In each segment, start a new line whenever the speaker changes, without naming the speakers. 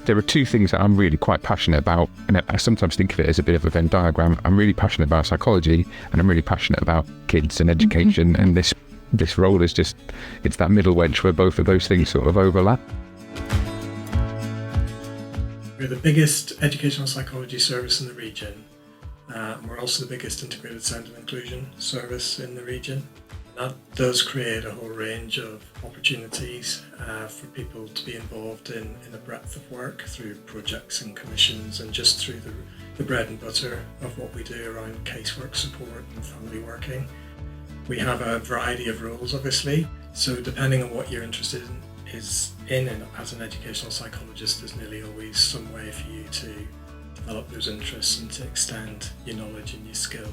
There are two things that I'm really quite passionate about, and I sometimes think of it as a bit of a Venn diagram. I'm really passionate about psychology, and I'm really passionate about kids and education, and this role is just, it's that middle wedge where both of those things sort of overlap.
We're the biggest educational psychology service in the region. We're also the biggest integrated sound and inclusion service in the region. That does create a whole range of opportunities for people to be involved in a breadth of work through projects and commissions, and just through the bread and butter of what we do around casework support and family working. We have a variety of roles, obviously, so depending on what you're interested in as an educational psychologist, there's nearly always some way for you to develop those interests and to extend your knowledge and your skill.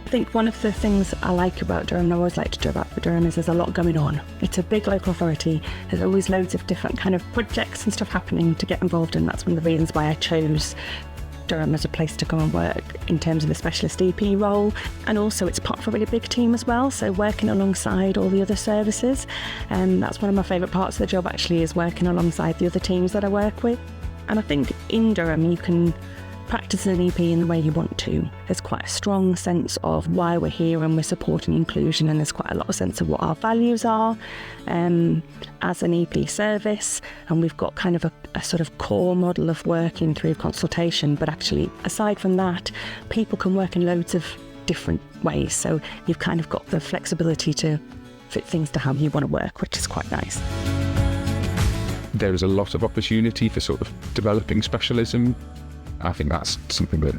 I think one of the things I like about Durham, and I always like to do about Durham, is there's a lot going on. It's a big local authority. There's always loads of different kind of projects and stuff happening to get involved in. That's one of the reasons why I chose Durham as a place to come and work in terms of the specialist EP role. And also it's part of a really big team as well, so working alongside all the other services. And that's one of my favourite parts of the job, actually, is working alongside the other teams that I work with. And I think in Durham you can practice an EP in the way you want to. There's quite a strong sense of why we're here and we're supporting inclusion, and there's quite a lot of sense of what our values are as an EP service. And we've got kind of a sort of core model of working through consultation, but actually aside from that, people can work in loads of different ways, so you've kind of got the flexibility to fit things to how you want to work, which is quite nice.
There is a lot of opportunity for sort of developing specialism. I think that's something that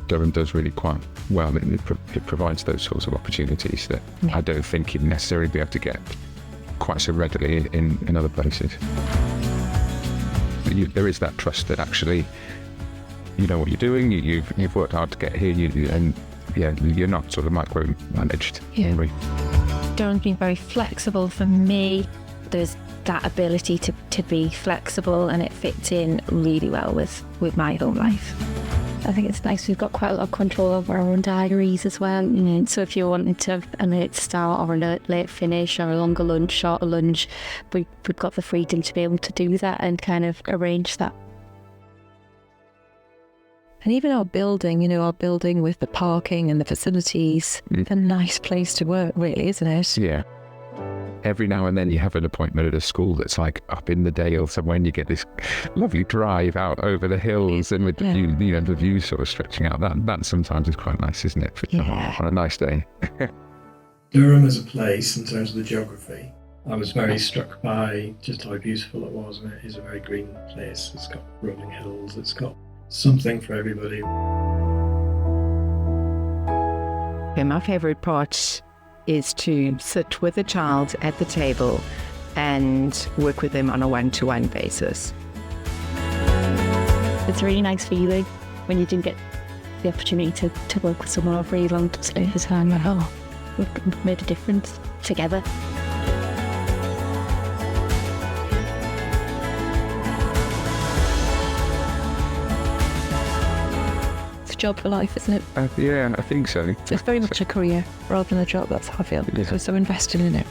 Durham does really quite well. It provides those sorts of opportunities that I don't think you'd necessarily be able to get quite so readily in other places. There is that trust that actually you know what you're doing, you've worked hard to get here, you're not sort of micromanaged.
Yeah. Durham's been very flexible for me. There's that ability to be flexible, and it fits in really well with my home life. I think it's nice. We've got quite a lot of control over our own diaries as well. So if you wanted to have a late start or a late finish or a longer lunch, shorter lunch, we've got the freedom to be able to do that and kind of arrange that.
And even our building with the parking and the facilities, it's a nice place to work, really, isn't it?
Yeah. Every now and then you have an appointment at a school that's like up in the Dale somewhere, and you get this lovely drive out over the hills, and with the view, the view sort of stretching out. That sometimes is quite nice, isn't it? On a nice day.
Durham as a place, in terms of the geography, I was very struck by just how beautiful it was. I mean, it is a very green place. It's got rolling hills. It's got something for everybody.
Okay, my favourite part is to sit with a child at the table and work with them on a one-to-one basis.
It's a really nice feeling when you do get the opportunity to work with someone over a really long space of time. Like, we've made a difference together. It's a job for life, isn't it?
Yeah, I think so.
It's very much a career rather than a job. That's how I feel.
Yeah.
So invested in it.